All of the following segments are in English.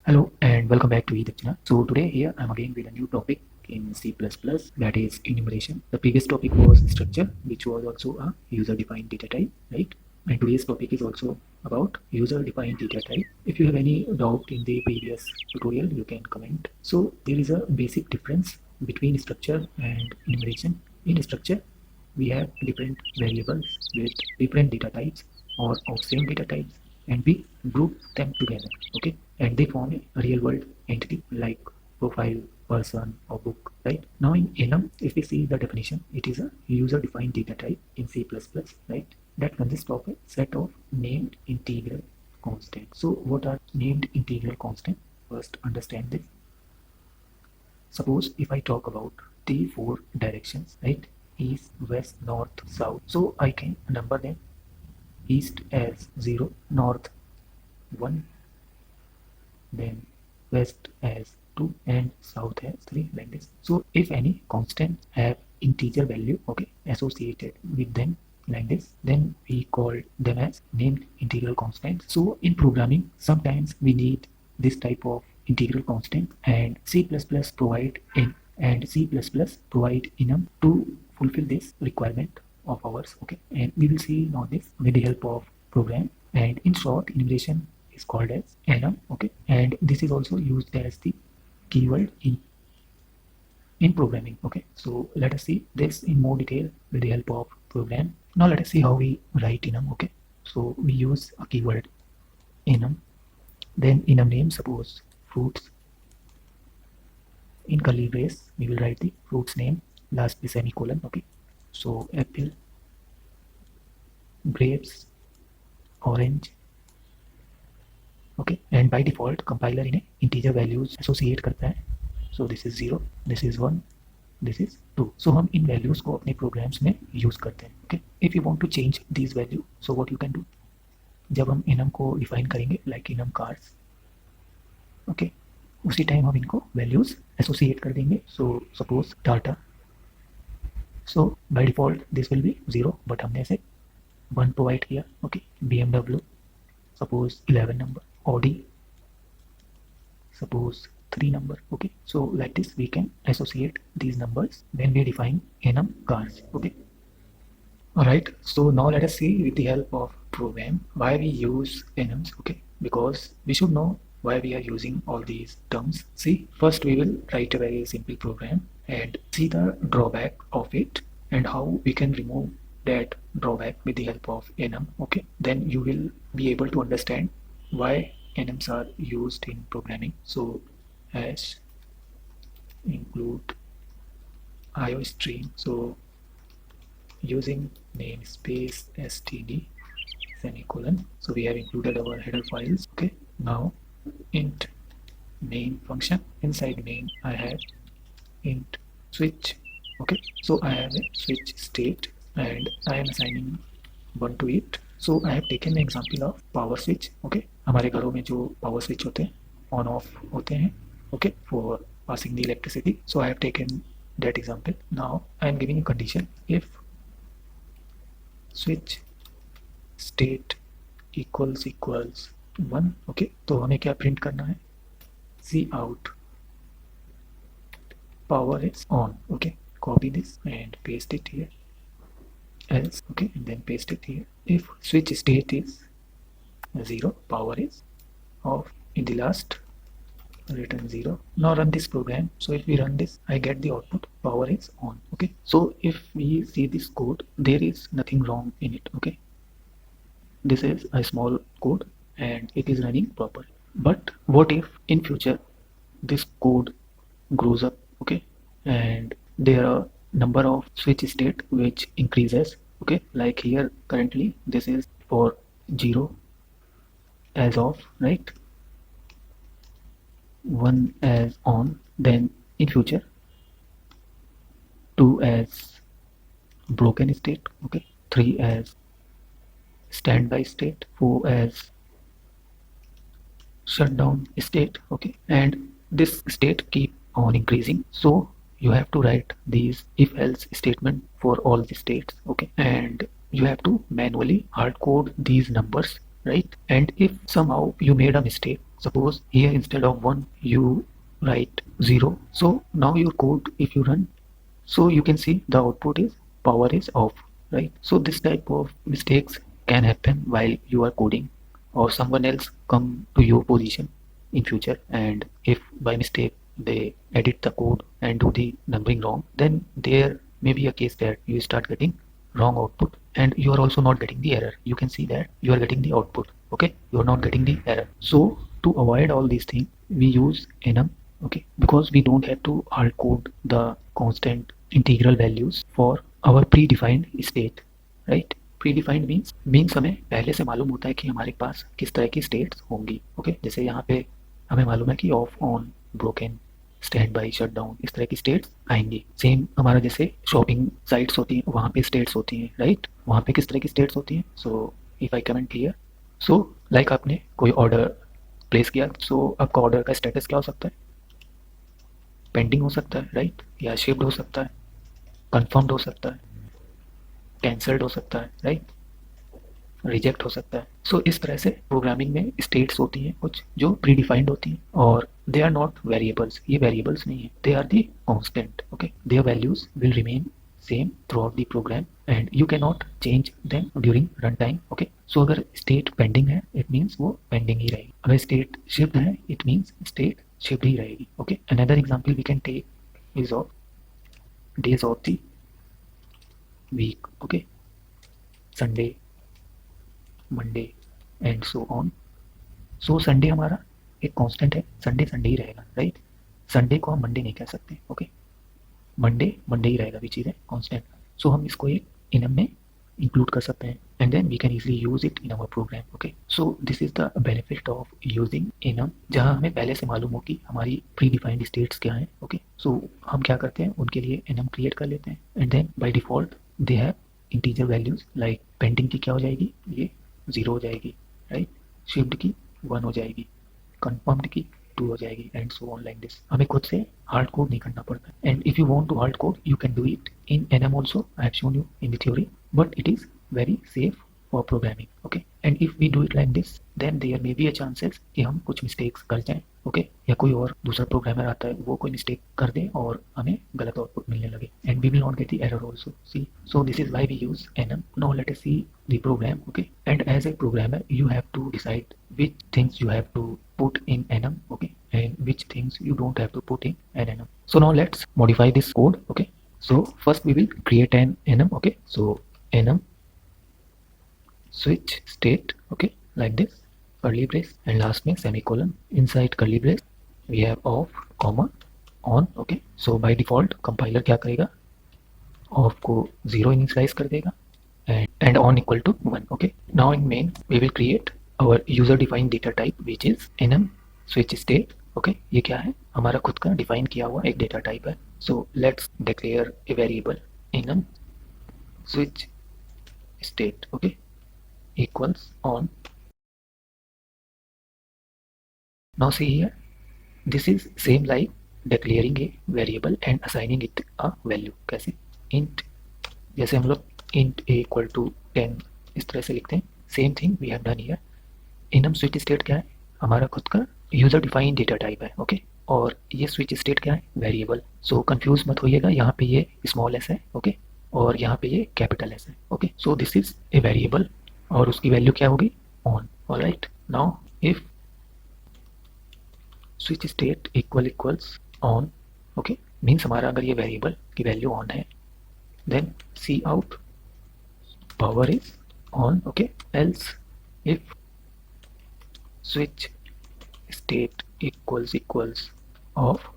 Hello and welcome back to eDakshina. So today here I'm again with a new topic in C++, that is enumeration. The previous topic was structure, which was also a user-defined data type, right? And today's topic is also about user-defined data type. If you have any doubt in the previous tutorial, you can comment. So there is a basic difference between structure and enumeration. In structure, we have different variables with different data types or of same data types, and we group them together, okay, and they form a real world entity like profile, person, or book, right? Now in enum, if we see the definition, it is a user defined data type in C++, right, that consists of a set of named integral constants. So what are named integral constants? First understand this. Suppose if I talk about the four directions, right, east, west, north, south, so I can number them: east as 0, north 1, then west as 2, and south as 3, like this. So if any constant have integer value, okay, associated with them like this, then we call them as named integral constants. So in programming, sometimes we need this type of integral constant, and C++ provide in and C++ provide enum to fulfill this requirement of ours, okay, and we will see now this with the help of program. And in short, enumeration is called as enum, okay, and this is also used as the keyword in programming, okay. So let us see this in more detail with the help of program. Now let us see how we write enum, okay. So we use a keyword enum, then enum name, suppose fruits. In curly brace we will write the fruits name, last the semicolon, okay. So apple, grapes, orange, okay, and by default compiler इन्हें integer values associate करता है. So this is 0, this is 1, this is 2. So हम इन values को अपने programs में use करते हैं, okay. If you want to change these value, so what you can do, जब हम enum को define करेंगे like enum cars, okay, उसी टाइम हम इनको values associate कर देंगे. So suppose Tata, so by default this will be 0, but हमने ऐसे 1 provide किया, okay. BMW, suppose 11 number. Audi, suppose 3 number, okay. So like this we can associate these numbers when we define enum cars, okay. Alright, so now let us see with the help of program why we use enums, okay, because we should know why we are using all these terms. See, first we will write a very simple program and see the drawback of it and how we can remove that drawback with the help of enum, okay. Then you will be able to understand why enums are used in programming. So hash include IOStream, so using namespace std semicolon, so we have included our header files, okay. Now int main function, inside main I have int switch, okay. So I have a switch state and I am assigning 1 to it. So I have taken the example of power switch, okay. हमारे घरों में जो power switch होते हैं on off होते हैं, okay, for passing the electricity. So I have taken that example. Now I am giving a condition if switch state equals 1, okay. तो हमें क्या प्रिंट करना है, cout power is on, okay. Copy this and paste it here, else, okay, and then paste it here. If switch state is 0, power is off. In the last, return 0. Now run this program. So if we run this, I get the output power is on, okay. So if we see this code, there is nothing wrong in it, okay. This is a small code and it is running properly. But what if in future this code grows up, okay, and there are number of switch state which increases, okay, like here currently this is for 0 as off, right, 1 as on, then in future 2 as broken state, okay, 3 as standby state, 4 as shutdown state, okay, and this state keep on increasing. So you have to write these if else statement for all the states, okay, and you have to manually hard code these numbers, right. And if somehow you made a mistake Suppose here instead of 1 you write 0. So now your code, if you run, so you can see the output is power is off, right? So this type of mistakes can happen while you are coding, or someone else come to your position in future, and if by mistake they edit the code and do the numbering wrong, then there may be a case that you start getting wrong output, and you are also not getting the error. You can see that you are getting the output, okay, you are not getting the error. So to avoid all these things we use enum, okay, because we don't have to hard code the constant integral values for our predefined state, right? Predefined means हमें पहले से मालूम होता है कि हमारे पास किस तरह की स्टेट्स होंगी, ओके। जैसे यहाँ पे हमें मालूम है कि of, on, broken, stand by, shut down, इस तरह की स्टेट्स आएंगी। सेम हमारा जैसे शॉपिंग साइट्स होती हैं, वहाँ पे स्टेट्स होती हैं, राइट? वहाँ पे किस तरह की स्टेट्स होती हैं? So if I comment clear, so like आपने कोई ऑर्डर प्लेस किया, सो आपका ऑर्डर का स्टेटस क्या हो सकता है? पेंडिंग हो सकता है, राइट? या शिप्ड हो सकता है, कंफर्म्ड हो सकता है, कैंसल्ड हो सकता है, राइट? रिजेक्ट हो सकता है। सो इस तरह से प्रोग्रामिंग में स्टेट्स होती हैं कुछ जो प्री डिफाइंड होती हैं, और दे आर नॉट वेरिएबल्स, ये वेरिएबल्स नहीं है, they are the constant, okay. Their values will remain same throughout the program and you can not change them during run time, okay. So अगर state pending है it means वो pending ही रहेगी, अगर state shift है it means state shift ही रहेगी, okay. Another example we can take is of days of the week, okay, Sunday, Monday and so on. So Sunday हमारा एक कांस्टेंट है, संडे संडे ही रहेगा, राइट? संडे को हम Monday नहीं कह सकते, ओके। मंडे मंडे ही रहेगा, विच इज ए कांस्टेंट। सो हम इसको एक इनम में इंक्लूड कर सकते हैं and then we can easily use it in our program, okay. So this is the benefit of using enum, जहाँ हमें पहले से मालूम हो कि हमारी प्री डिफाइंड स्टेट्स क्या हैं, ओके। सो हम क्या करते हैं, उनके लिए इनम क्रिएट कर लेते हैं and then by default they have integer values, like pending की क्या हो जाएगी, ये 0 हो जाएगी, राइट? शिफ्ट की 1 हो जाएगी, कंफर्म्ड की 2 हो जाएगी and so on like this. हमें खुद से हार्ड कोड नहीं करना पड़ता, and if you want to hard code you can do it in enum also, I have shown you in the theory, but it is very safe for programming, okay. And if we do it like this then there may be a chances कि हम कुछ mistakes कर जाएं, okay, या कोई और दूसरा programmer आता है वो कोई मिस्टेक कर दे और हमें गलत आउटपुट मिलने लगे, and we will not get the error also, see. See this this is why we enum. Now let us see the program, okay, and as a programmer you have to decide which things you have to put in enum, okay, and which things you don't have to put in an enum. So now let's modify this code, okay. So first we will create an enum, okay. So enum switch state, okay, like this, curly brace and last में semicolon, inside curly brace we have off, comma, on, okay. So by default compiler क्या करेगा, off को 0 initialize कर देगा and on equal to 1, okay. Now in main we will create our user defined data type which is enum switch state, okay. ये क्या है, हमारा खुद का डिफाइन किया हुआ एक डेटा टाइप है। So let's declare a variable enum switch state, okay, equals on. Now see here, this is same like declaring a variable and assigning it a value। कैसे? int, जैसे हम लोग int a equal to 10 इस तरह से लिखते हैं, same thing we have done here. enum switch state क्या है, हमारा खुद का यूजर डिफाइंड डेटा टाइप है, ओके। और ये स्विच स्टेट क्या है, वेरिएबल। सो कंफ्यूज मत होइएगा, यहाँ पे ये स्मॉल एस है, ओके, और यहाँ पे ये कैपिटल एस है, okay. So this is a variable और उसकी वैल्यू क्या होगी, on, alright. Now if switch state equals on, okay, means हमारा अगर ये वेरिएबल की वैल्यू ऑन है then see out power is on, okay. Else if switch state equals off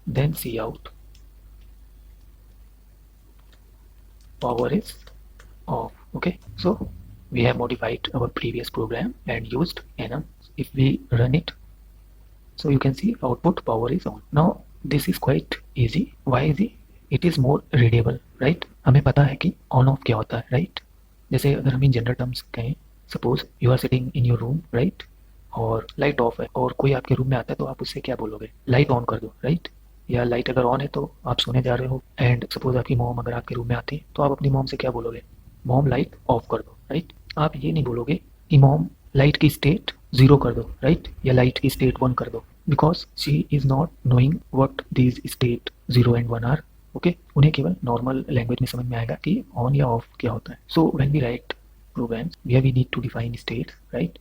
then see out power is off, okay. So we have modified our previous program and used enum. If we run it, so you can see output power is on. Now this is quite easy. Why easy? It is more readable, right? हमें पता है कि on off क्या होता है, right? जैसे अगर हम इन जनरल टर्म्स कहें, suppose you are sitting in your room, right, और लाइट ऑफ है और कोई आपके रूम में आता है तो आप उससे क्या बोलोगे, लाइट ऑन कर दो, राइट? या लाइट अगर ऑन है तो आप सोने जा रहे हो एंड सपोज आपकी मॉम अगर आपके रूम में आती है तो आप अपनी मॉम से क्या बोलोगे, मॉम लाइट ऑफ कर दो, राइट? आप ये नहीं बोलोगे कि मॉम लाइट की स्टेट 0 कर दो, राइट, या लाइट की स्टेट 1 कर दो, because she is not knowing what these state 0 and 1 are. Okay, उन्हें केवल नॉर्मल लैंग्वेज में समझ में आएगा कि ऑन या ऑफ क्या होता है। So when we write programs where we need to define states, right,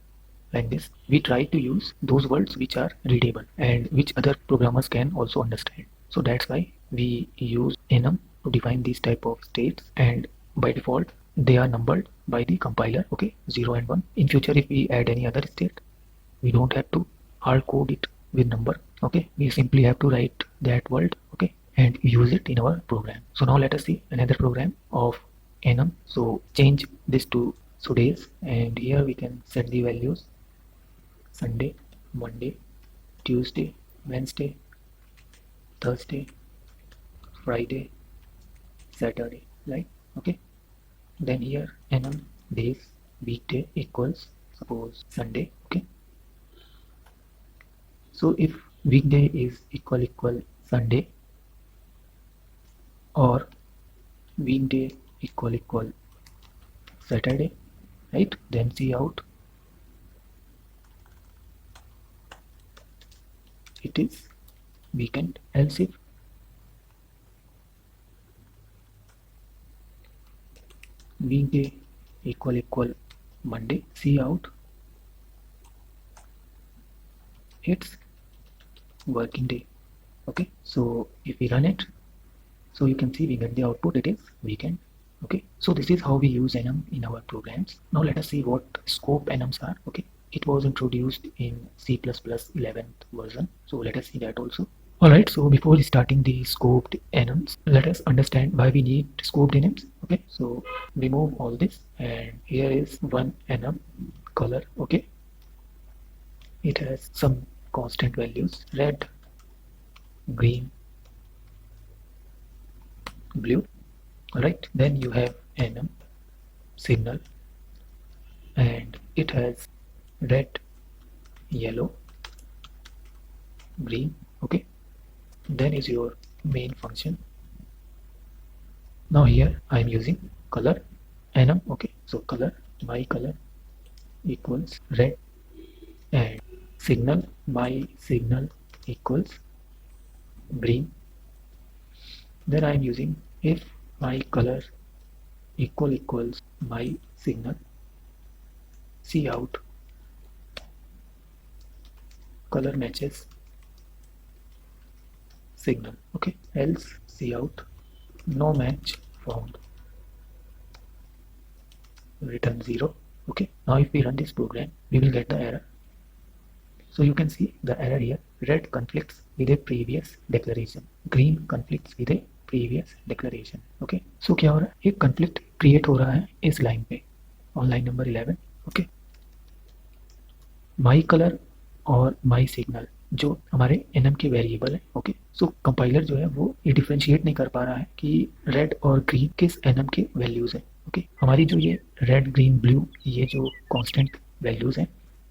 like this, we try to use those words which are readable and which other programmers can also understand. So that's why we use enum to define these type of states, and by default they are numbered by the compiler. Okay, 0 and 1. In future if we add any other state, we don't have to hard code it with number. Okay, we simply have to write that word, okay, and use it in our program. So now let us see another program of enum. So change this to today's, and here we can set the values: Sunday, Monday, Tuesday, Wednesday, Thursday, Friday, Saturday, right? Okay, then here enum days, weekday equals suppose Sunday. Okay, so if weekday is equal Sunday, or weekday equal Saturday, right, then see out it is weekend. Else if weekday equal Monday, see out it's working day. Okay, so if we run it, so you can see we get the output, it is weekend. Okay, so this is how we use enum in our programs. Now let us see what scope enums are. Okay, it was introduced in C++ 11th version, so let us see that also. Alright, so before starting the scoped enums, let us understand why we need scoped enums. Okay, so remove all this, and here is one enum color. Okay, it has some constant values: red, green, blue. Alright, then you have enum signal, and it has red, yellow, green. Okay, then is your main function. Now here I am using color enum. Okay, so color, my color equals red, and signal, my signal equals green. Then I am using if my color equals my signal, see out color matches signal. Okay, else see out no match found, return 0. Okay, now if we run this program, we will get the error. So you can see the error here: red conflicts with a previous declaration, green conflicts with a previous declaration. Okay, so क्या हो रहा है, एक conflict create हो रहा है इस line पे, on line number 11. Okay, my color और my signal जो हमारे enum के वेरिएबल है. ओके, सो कंपाइलर जो है वो ये डिफ्रेंशिएट नहीं कर पा रहा है कि रेड और ग्रीन किस enum के वैल्यूज है. ओके, हमारी जो ये रेड, ग्रीन, ब्लू, ये जो कांस्टेंट वैल्यूज हैं,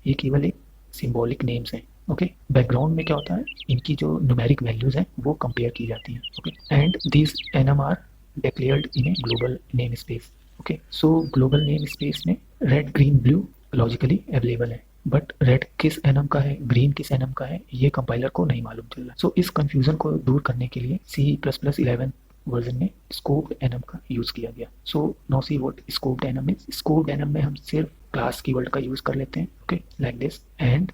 ये केवल एक सिंबॉलिक नेम्स हैं. ओके, बैकग्राउंड में क्या होता है, इनकी जो न्यूमेरिक वैल्यूज हैं वो कंपेयर की जाती हैं. Okay, and this enum are declared in a global name space. Okay, so global name space में red, green, blue logically available है, बट रेड किस एनम का है, ग्रीन किस एनम का है, ये कंपाइलर को नहीं मालूम चल रहा. सो इस कंफ्यूजन को दूर करने के लिए C++ 11 वर्जन में स्कोप्ड एनम का यूज किया गया. So now see what scoped annum is. Scoped annum में हम सिर्फ क्लास कीवर्ड का यूज कर लेते हैं. Okay, like this, and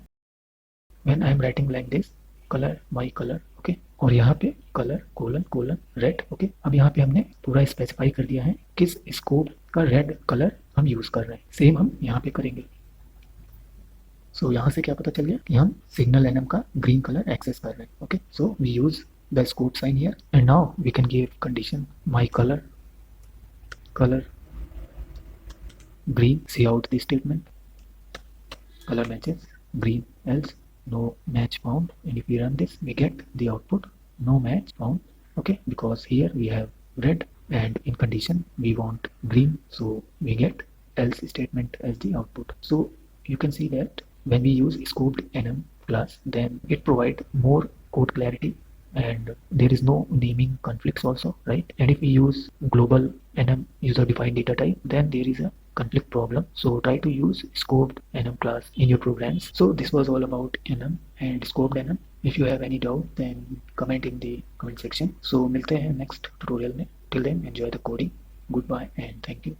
when I am writing like this, colour, my colour. Okay, और यहाँ पे कलर कोलन रेड. ओके, अब यहाँ पे हमने पूरा स्पेसिफाई कर दिया है किस स्कोप का रेड कलर हम यूज कर रहे हैं. सेम हम यहाँ पे करेंगे. सो यहाँ से क्या पता चल गया कि हम सिग्नल एनम का ग्रीन कलर एक्सेस कर रहे हैं. Okay, so we use the scope sign here, and now we can give condition my colour green, see out the statement, color matches green, else no match found. And if we run this, we get the output no match found. Okay, because here we have red and in condition we want green, so we get else statement as the output. So you can see that when we use scoped enum class, then it provides more code clarity, and there is no naming conflicts also, right? And if we use global enum user defined data type, then there is a conflict problem. So try to use scoped enum class in your programs. So this was all about enum and scoped enum. If you have any doubt, then comment in the comment section. So मिलते हैं next tutorial में. Till then, enjoy the coding. Goodbye and thank you.